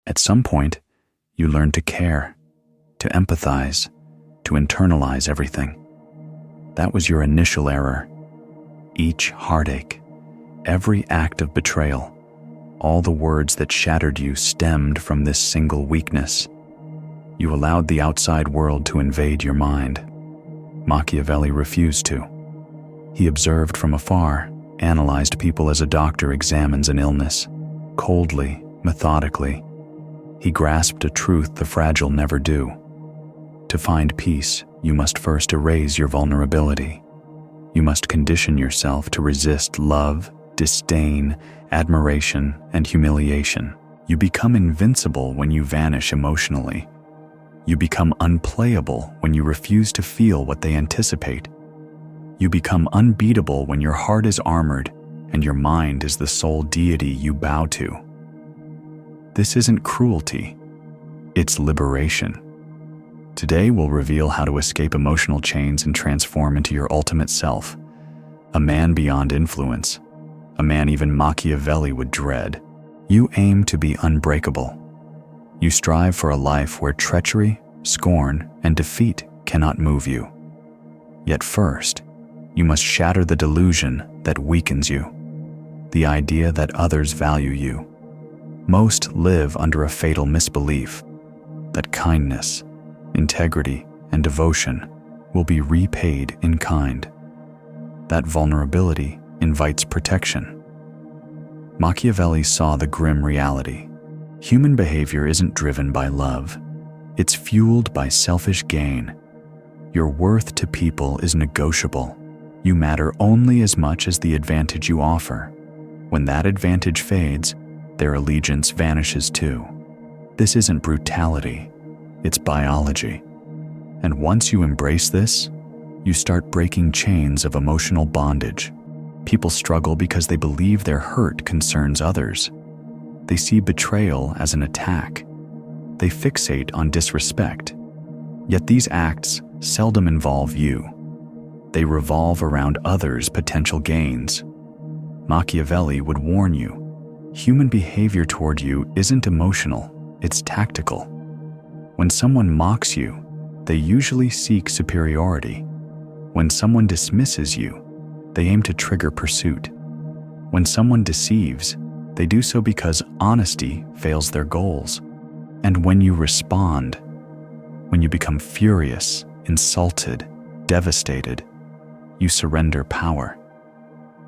At some point, you learn to care, to empathize, to internalize everything. That was your initial error. Each heartache, every act of betrayal, all the words that shattered you stemmed from this single weakness. You allowed the outside world to invade your mind. Machiavelli refused to. He observed from afar, analyzed people as a doctor examines an illness, coldly, methodically. He grasped a truth the fragile never do. To find peace, you must first erase your vulnerability. You must condition yourself to resist love, disdain, admiration, and humiliation. You become invincible when you vanish emotionally. You become unplayable when you refuse to feel what they anticipate. You become unbeatable when your heart is armored and your mind is the sole deity you bow to. This isn't cruelty, it's liberation. Today we'll reveal how to escape emotional chains and transform into your ultimate self, a man beyond influence, a man even Machiavelli would dread. You aim to be unbreakable. You strive for a life where treachery, scorn, and defeat cannot move you. Yet first, you must shatter the delusion that weakens you, the idea that others value you. Most live under a fatal misbelief that kindness, integrity, and devotion will be repaid in kind. That vulnerability invites protection. Machiavelli saw the grim reality. Human behavior isn't driven by love. It's fueled by selfish gain. Your worth to people is negotiable. You matter only as much as the advantage you offer. When that advantage fades, their allegiance vanishes too. This isn't brutality, it's biology. And once you embrace this, you start breaking chains of emotional bondage. People struggle because they believe their hurt concerns others. They see betrayal as an attack. They fixate on disrespect. Yet these acts seldom involve you. They revolve around others' potential gains. Machiavelli would warn you, human behavior toward you isn't emotional, it's tactical. When someone mocks you, they usually seek superiority. When someone dismisses you, they aim to trigger pursuit. When someone deceives, they do so because honesty fails their goals. And when you respond, when you become furious, insulted, devastated, you surrender power.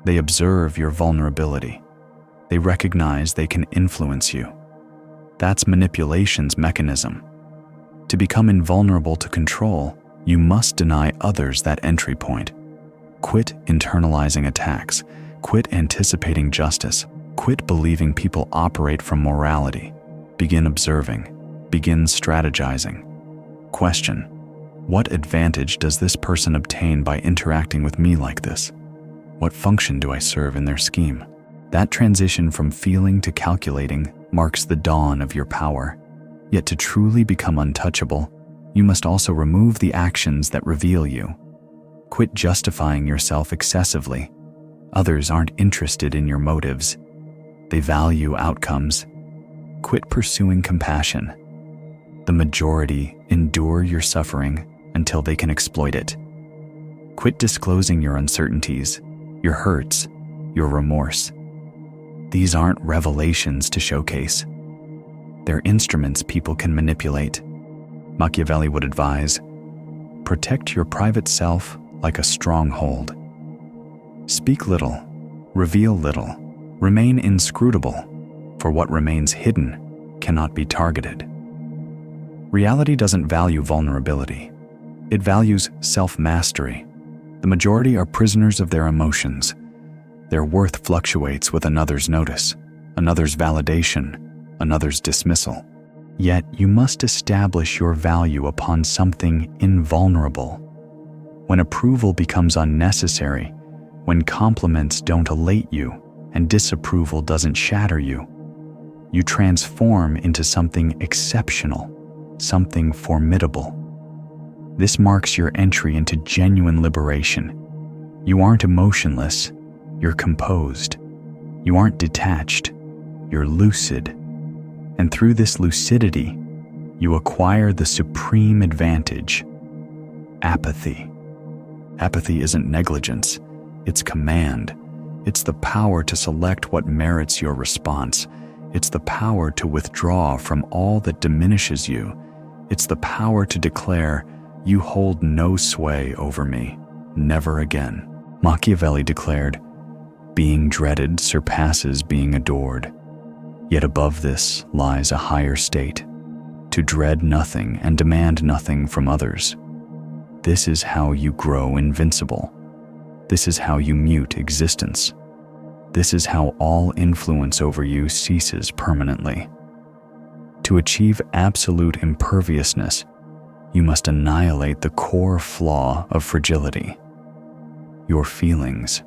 They observe your vulnerability. They recognize they can influence you. That's manipulation's mechanism. To become invulnerable to control, you must deny others that entry point. Quit internalizing attacks. Quit anticipating justice. Quit believing people operate from morality. Begin observing. Begin strategizing. Question: what advantage does this person obtain by interacting with me like this? What function do I serve in their scheme? That transition from feeling to calculating marks the dawn of your power. Yet to truly become untouchable, you must also remove the actions that reveal you. Quit justifying yourself excessively. Others aren't interested in your motives. They value outcomes. Quit pursuing compassion. The majority endure your suffering until they can exploit it. Quit disclosing your uncertainties, your hurts, your remorse. These aren't revelations to showcase. They're instruments people can manipulate. Machiavelli would advise, protect your private self like a stronghold. Speak little, reveal little, remain inscrutable, for what remains hidden cannot be targeted. Reality doesn't value vulnerability. It values self-mastery. The majority are prisoners of their emotions. Their worth fluctuates with another's notice, another's validation, another's dismissal. Yet you must establish your value upon something invulnerable. When approval becomes unnecessary, when compliments don't elate you and disapproval doesn't shatter you, you transform into something exceptional, something formidable. This marks your entry into genuine liberation. You aren't emotionless, you're composed. You aren't detached, you're lucid. And through this lucidity, you acquire the supreme advantage: apathy. Apathy isn't negligence, it's command. It's the power to select what merits your response. It's the power to withdraw from all that diminishes you. It's the power to declare, "You hold no sway over me, never again." Machiavelli declared, "Being dreaded surpasses being adored. Yet above this lies a higher state, to dread nothing and demand nothing from others. This is how you grow invincible. This is how you mute existence. This is how all influence over you ceases permanently. To achieve absolute imperviousness, you must annihilate the core flaw of fragility: your feelings.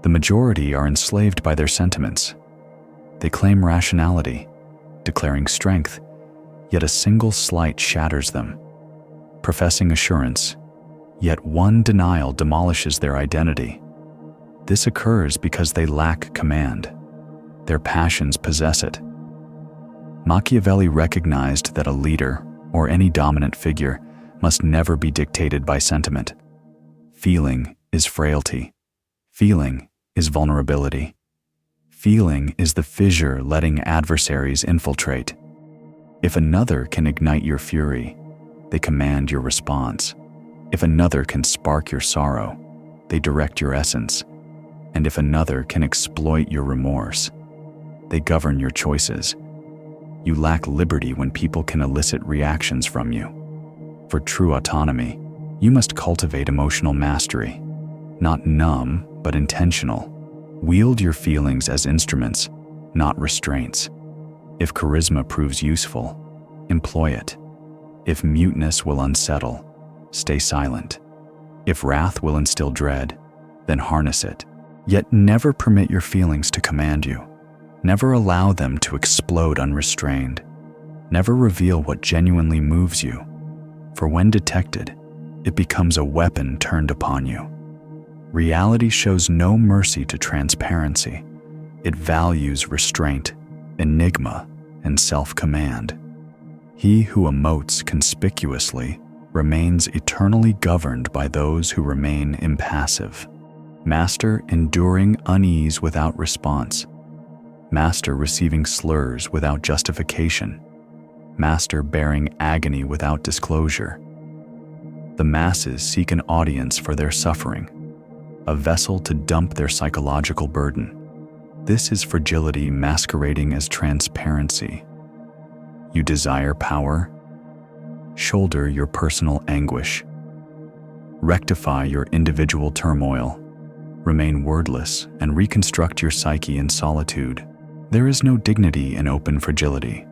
The majority are enslaved by their sentiments. They claim rationality, declaring strength, yet a single slight shatters them. Professing assurance, yet one denial demolishes their identity. This occurs because they lack command. Their passions possess it. Machiavelli recognized that a leader, or any dominant figure, must never be dictated by sentiment. Feeling is frailty. Feeling is vulnerability. Feeling is the fissure letting adversaries infiltrate. If another can ignite your fury, they command your response. If another can spark your sorrow, they direct your essence. And if another can exploit your remorse, they govern your choices. You lack liberty when people can elicit reactions from you. For true autonomy, you must cultivate emotional mastery, not numb, but intentional. Wield your feelings as instruments, not restraints. If charisma proves useful, employ it. If muteness will unsettle, stay silent. If wrath will instill dread, then harness it. Yet never permit your feelings to command you. Never allow them to explode unrestrained. Never reveal what genuinely moves you, for when detected, it becomes a weapon turned upon you. Reality shows no mercy to transparency. It values restraint, enigma, and self-command. He who emotes conspicuously remains eternally governed by those who remain impassive. Master enduring unease without response. Master receiving slurs without justification. Master bearing agony without disclosure. The masses seek an audience for their suffering, a vessel to dump their psychological burden. This is fragility masquerading as transparency. You desire power? Shoulder your personal anguish. Rectify your individual turmoil. Remain wordless and reconstruct your psyche in solitude. There is no dignity in open fragility.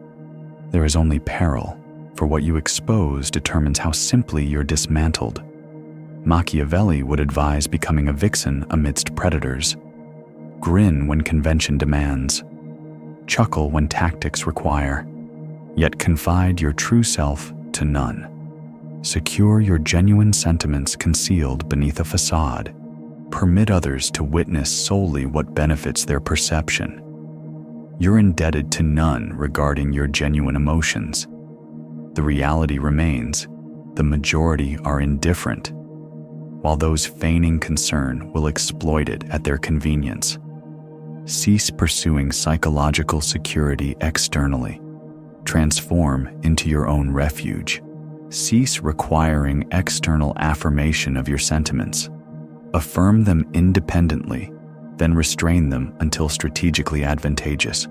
There is only peril, for what you expose determines how simply you're dismantled. Machiavelli would advise becoming a vixen amidst predators. Grin when convention demands. Chuckle when tactics require. Yet confide your true self to none. Secure your genuine sentiments concealed beneath a facade. Permit others to witness solely what benefits their perception. You're indebted to none regarding your genuine emotions. The reality remains, the majority are indifferent, while those feigning concern will exploit it at their convenience. Cease pursuing psychological security externally. Transform into your own refuge. Cease requiring external affirmation of your sentiments. Affirm them independently, then restrain them until strategically advantageous.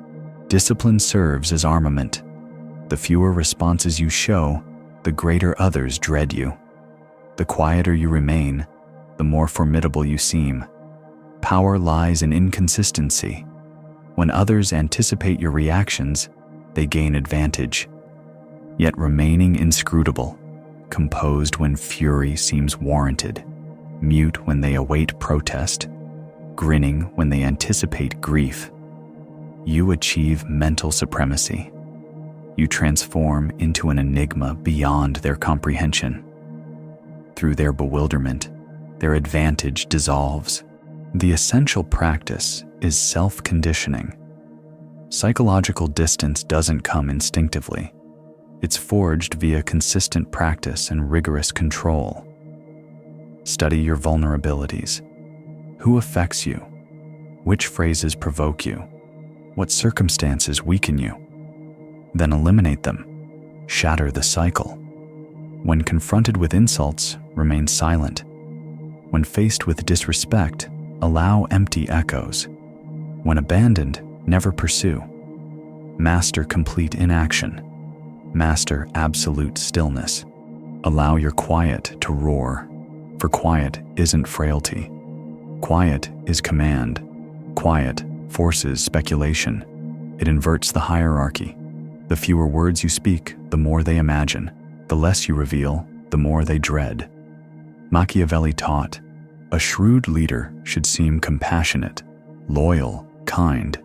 Discipline serves as armament. The fewer responses you show, the greater others dread you. The quieter you remain, the more formidable you seem. Power lies in inconsistency. When others anticipate your reactions, they gain advantage. Yet remaining inscrutable, composed when fury seems warranted, mute when they await protest, grinning when they anticipate grief, you achieve mental supremacy. You transform into an enigma beyond their comprehension. Through their bewilderment, their advantage dissolves. The essential practice is self-conditioning. Psychological distance doesn't come instinctively. It's forged via consistent practice and rigorous control. Study your vulnerabilities. Who affects you? Which phrases provoke you? What circumstances weaken you? Then eliminate them. Shatter the cycle. When confronted with insults, remain silent. When faced with disrespect, allow empty echoes. When abandoned, never pursue. Master complete inaction. Master absolute stillness. Allow your quiet to roar, for quiet isn't frailty. Quiet is command. Quiet forces speculation. It inverts the hierarchy. The fewer words you speak, the more they imagine. The less you reveal, the more they dread. Machiavelli taught, a shrewd leader should seem compassionate, loyal, kind,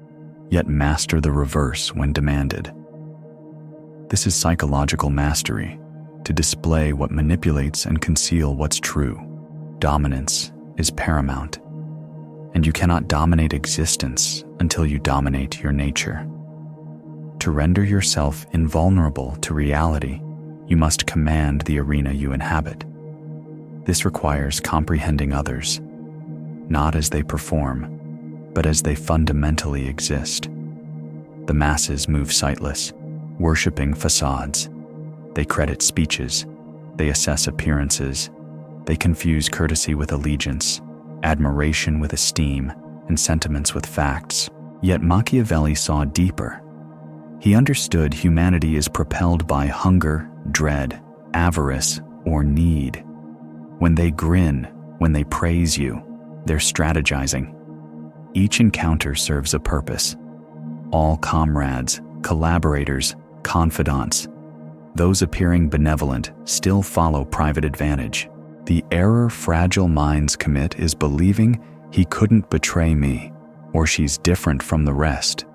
yet master the reverse when demanded. This is psychological mastery, to display what manipulates and conceal what's true. Dominance is paramount, and you cannot dominate existence until you dominate your nature. To render yourself invulnerable to reality, you must command the arena you inhabit. This requires comprehending others, not as they perform, but as they fundamentally exist. The masses move sightless, worshipping facades. They credit speeches. They assess appearances. They confuse courtesy with allegiance, admiration with esteem, and sentiments with facts. Yet Machiavelli saw deeper. He understood humanity is propelled by hunger, dread, avarice, or need. When they grin, when they praise you, they're strategizing. Each encounter serves a purpose. All comrades, collaborators, confidants, those appearing benevolent still follow private advantage. The error fragile minds commit is believing he couldn't betray me, or she's different from the rest.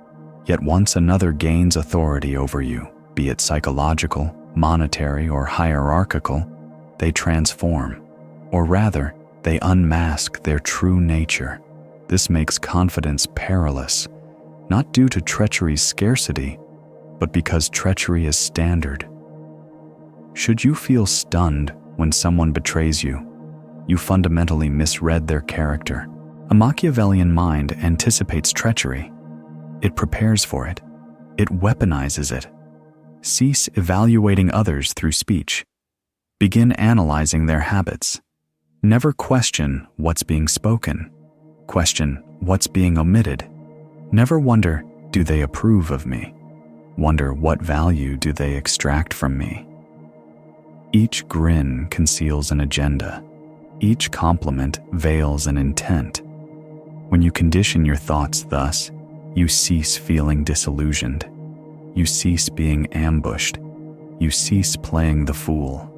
Yet once another gains authority over you, be it psychological, monetary, or hierarchical, they transform, or rather, they unmask their true nature. This makes confidence perilous, not due to treachery's scarcity, but because treachery is standard. Should you feel stunned when someone betrays you, you fundamentally misread their character. A Machiavellian mind anticipates treachery. It prepares for it. It weaponizes it. Cease evaluating others through speech. Begin analyzing their habits. Never question what's being spoken. Question what's being omitted. Never wonder, do they approve of me? Wonder what value do they extract from me? Each grin conceals an agenda. Each compliment veils an intent. When you condition your thoughts thus, you cease feeling disillusioned. You cease being ambushed. You cease playing the fool.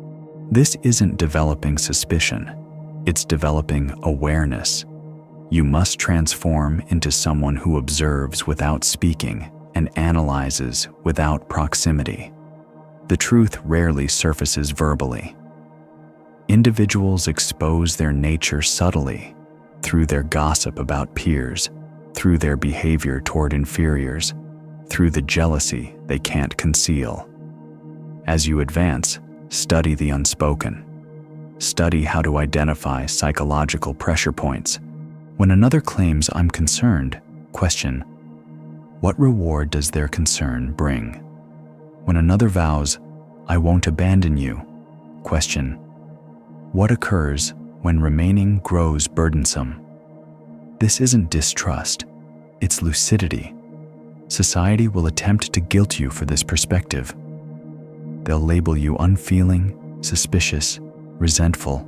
This isn't developing suspicion. It's developing awareness. You must transform into someone who observes without speaking and analyzes without proximity. The truth rarely surfaces verbally. Individuals expose their nature subtly through their gossip about peers, through their behavior toward inferiors, through the jealousy they can't conceal. As you advance, study the unspoken. Study how to identify psychological pressure points. When another claims I'm concerned, question, what reward does their concern bring? When another vows, I won't abandon you, question, what occurs when remaining grows burdensome? This isn't distrust, it's lucidity. Society will attempt to guilt you for this perspective. They'll label you unfeeling, suspicious, resentful.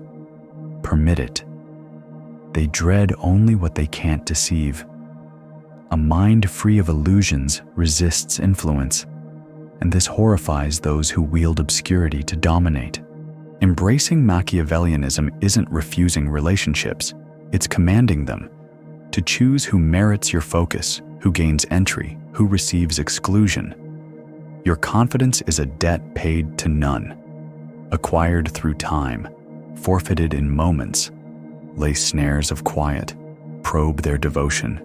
Permit it. They dread only what they can't deceive. A mind free of illusions resists influence, and this horrifies those who wield obscurity to dominate. Embracing Machiavellianism isn't refusing relationships, it's commanding them. To choose who merits your focus, who gains entry, who receives exclusion. Your confidence is a debt paid to none, acquired through time, forfeited in moments. Lay snares of quiet, probe their devotion.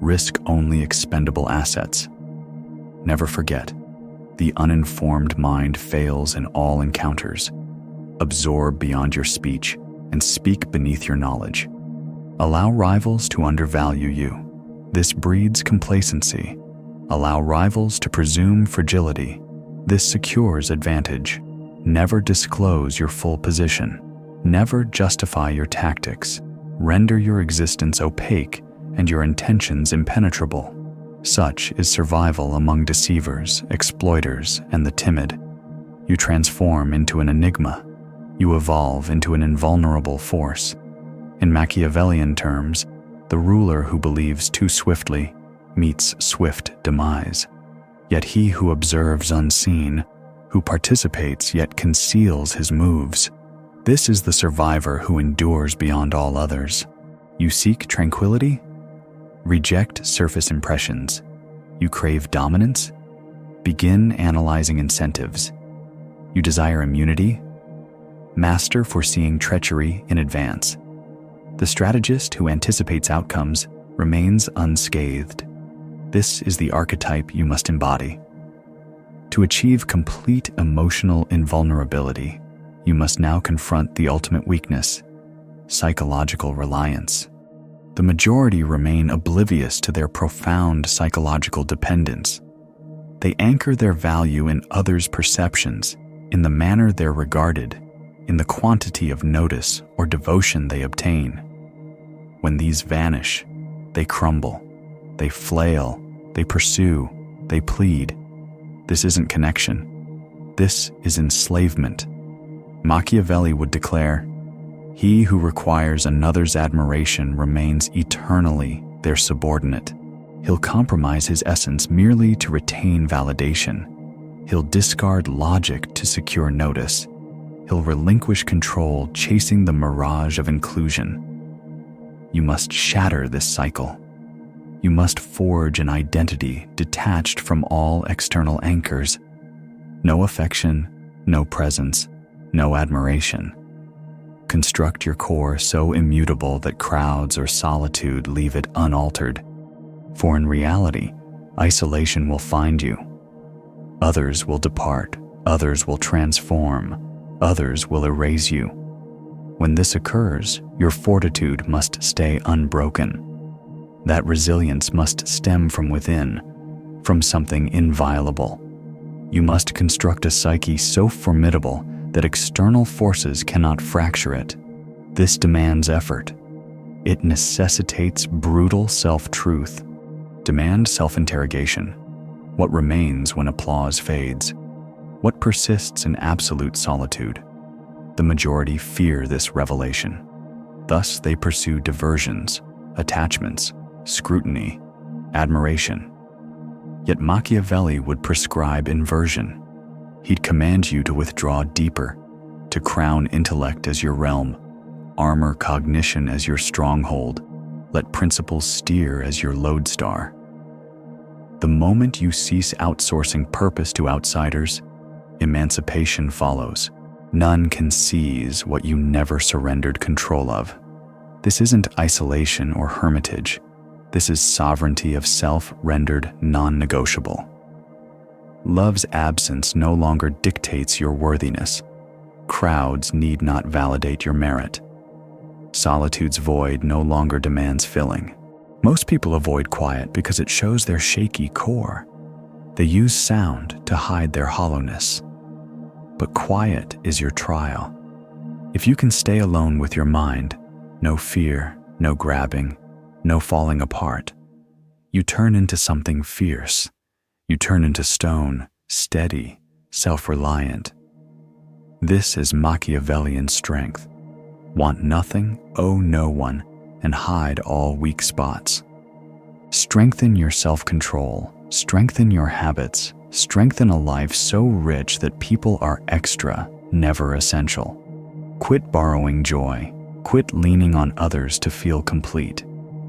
Risk only expendable assets. Never forget, the uninformed mind fails in all encounters. Absorb beyond your speech and speak beneath your knowledge. Allow rivals to undervalue you. This breeds complacency. Allow rivals to presume fragility. This secures advantage. Never disclose your full position. Never justify your tactics. Render your existence opaque and your intentions impenetrable. Such is survival among deceivers, exploiters, and the timid. You transform into an enigma. You evolve into an invulnerable force. In Machiavellian terms, the ruler who believes too swiftly meets swift demise. Yet he who observes unseen, who participates yet conceals his moves, this is the survivor who endures beyond all others. You seek tranquility? Reject surface impressions. You crave dominance? Begin analyzing incentives. You desire immunity? Master foreseeing treachery in advance. The strategist who anticipates outcomes remains unscathed. This is the archetype you must embody. To achieve complete emotional invulnerability, you must now confront the ultimate weakness, psychological reliance. The majority remain oblivious to their profound psychological dependence. They anchor their value in others' perceptions, in the manner they're regarded, in the quantity of notice or devotion they obtain. When these vanish, they crumble, they flail, they pursue, they plead. This isn't connection. This is enslavement. Machiavelli would declare, "He who requires another's admiration remains eternally their subordinate. He'll compromise his essence merely to retain validation. He'll discard logic to secure notice. He'll relinquish control, chasing the mirage of inclusion." You must shatter this cycle. You must forge an identity detached from all external anchors. No affection, no presence, no admiration. Construct your core so immutable that crowds or solitude leave it unaltered. For in reality, isolation will find you. Others will depart, others will transform, others will erase you. When this occurs, your fortitude must stay unbroken. That resilience must stem from within, from something inviolable. You must construct a psyche so formidable that external forces cannot fracture it. This demands effort. It necessitates brutal self-truth. Demand self-interrogation. What remains when applause fades? What persists in absolute solitude? The majority fear this revelation. Thus they pursue diversions, attachments, scrutiny, admiration. Yet Machiavelli would prescribe inversion. He'd command you to withdraw deeper, to crown intellect as your realm, armor cognition as your stronghold, let principles steer as your lodestar. The moment you cease outsourcing purpose to outsiders, emancipation follows. None can seize what you never surrendered control of. This isn't isolation or hermitage. This is sovereignty of self rendered non-negotiable. Love's absence no longer dictates your worthiness. Crowds need not validate your merit. Solitude's void no longer demands filling. Most people avoid quiet because it shows their shaky core. They use sound to hide their hollowness. But quiet is your trial. If you can stay alone with your mind, no fear, no grabbing, no falling apart, you turn into something fierce. You turn into stone, steady, self-reliant. This is Machiavellian strength. Want nothing, owe no one, and hide all weak spots. Strengthen your self-control, strengthen your habits, strengthen a life so rich that people are extra, never essential. Quit borrowing joy, quit leaning on others to feel complete.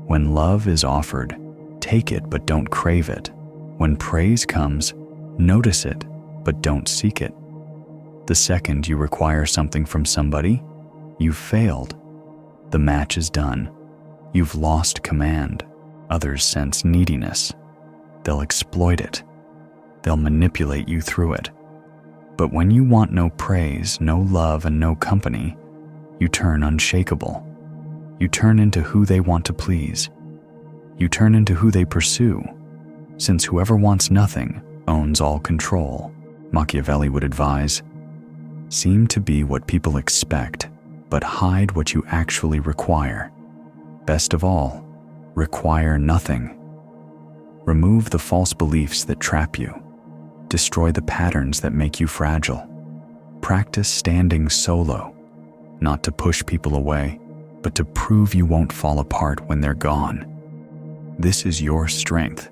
When love is offered, take it but don't crave it. When praise comes, notice it but don't seek it. The second you require something from somebody, you've failed. The match is done. You've lost command. Others sense neediness. They'll exploit it. They'll manipulate you through it. But when you want no praise, no love, and no company, you turn unshakable. You turn into who they want to please. You turn into who they pursue, since whoever wants nothing owns all control. Machiavelli would advise, seem to be what people expect, but hide what you actually require. Best of all, require nothing. Remove the false beliefs that trap you. Destroy the patterns that make you fragile. Practice standing solo, not to push people away, but to prove you won't fall apart when they're gone. This is your strength.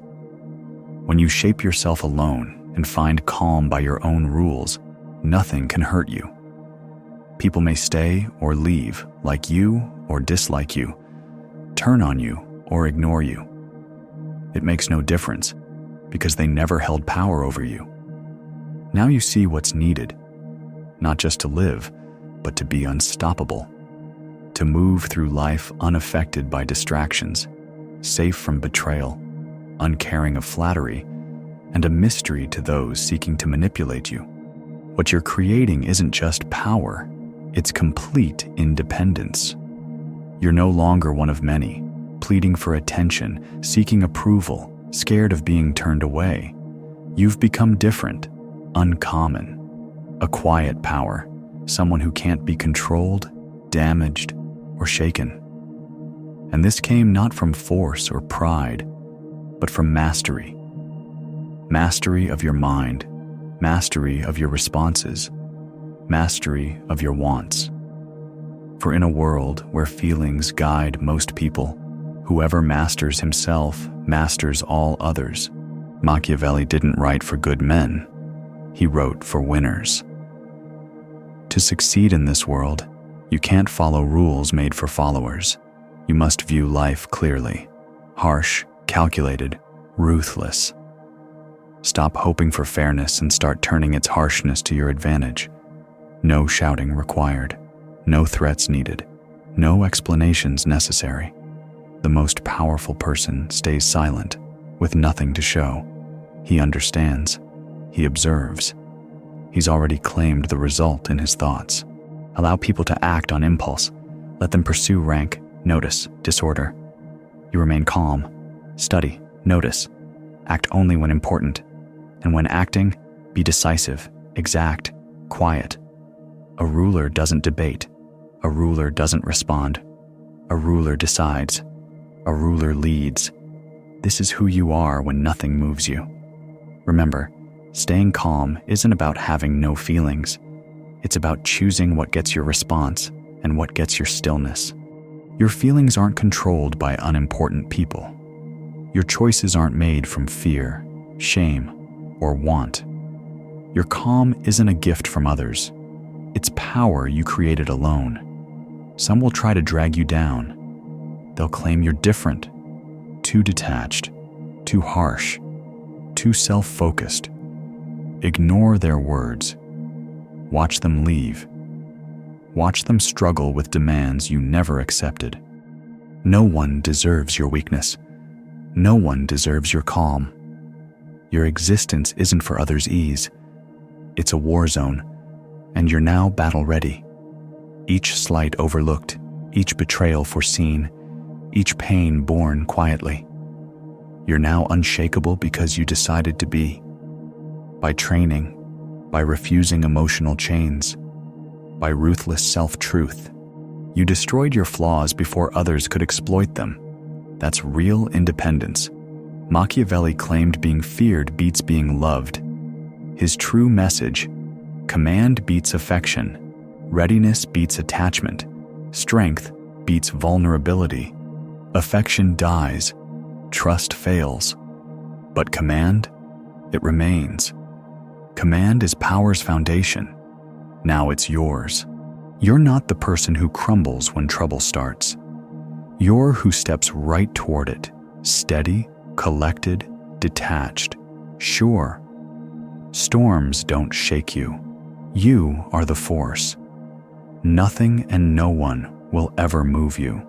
When you shape yourself alone and find calm by your own rules, nothing can hurt you. People may stay or leave, like you or dislike you, turn on you or ignore you. It makes no difference, because they never held power over you. Now you see what's needed, not just to live, but to be unstoppable, to move through life unaffected by distractions, safe from betrayal, uncaring of flattery, and a mystery to those seeking to manipulate you. What you're creating isn't just power, it's complete independence. You're no longer one of many, pleading for attention, seeking approval, scared of being turned away. You've become different, uncommon, a quiet power, someone who can't be controlled, damaged, or shaken. And this came not from force or pride, but from mastery. Mastery of your mind, mastery of your responses, mastery of your wants. For in a world where feelings guide most people, whoever masters himself masters all others. Machiavelli didn't write for good men. He wrote for winners. To succeed in this world, you can't follow rules made for followers. You must view life clearly, harsh, calculated, ruthless. Stop hoping for fairness and start turning its harshness to your advantage. No shouting required, no threats needed, no explanations necessary. The most powerful person stays silent, with nothing to show. He understands. He observes. He's already claimed the result in his thoughts. Allow people to act on impulse. Let them pursue rank, notice, disorder. You remain calm. Study, notice. Act only when important. And when acting, be decisive, exact, quiet. A ruler doesn't debate. A ruler doesn't respond. A ruler decides. A ruler leads. This is who you are when nothing moves you. Remember, staying calm isn't about having no feelings. It's about choosing what gets your response and what gets your stillness. Your feelings aren't controlled by unimportant people. Your choices aren't made from fear, shame, or want. Your calm isn't a gift from others. It's power you created alone. Some will try to drag you down. They'll claim you're different, too detached, too harsh, too self-focused. Ignore their words. Watch them leave. Watch them struggle with demands you never accepted. No one deserves your weakness. No one deserves your calm. Your existence isn't for others' ease. It's a war zone, and you're now battle-ready. Each slight overlooked, each betrayal foreseen, each pain borne quietly. You're now unshakable because you decided to be. By training, by refusing emotional chains, by ruthless self-truth. You destroyed your flaws before others could exploit them. That's real independence. Machiavelli claimed being feared beats being loved. His true message: command beats affection, readiness beats attachment, strength beats vulnerability. Affection dies, trust fails, but command, it remains. Command is power's foundation. Now it's yours. You're not the person who crumbles when trouble starts. You're who steps right toward it, steady, collected, detached, sure. Storms don't shake you. You are the force. Nothing and no one will ever move you.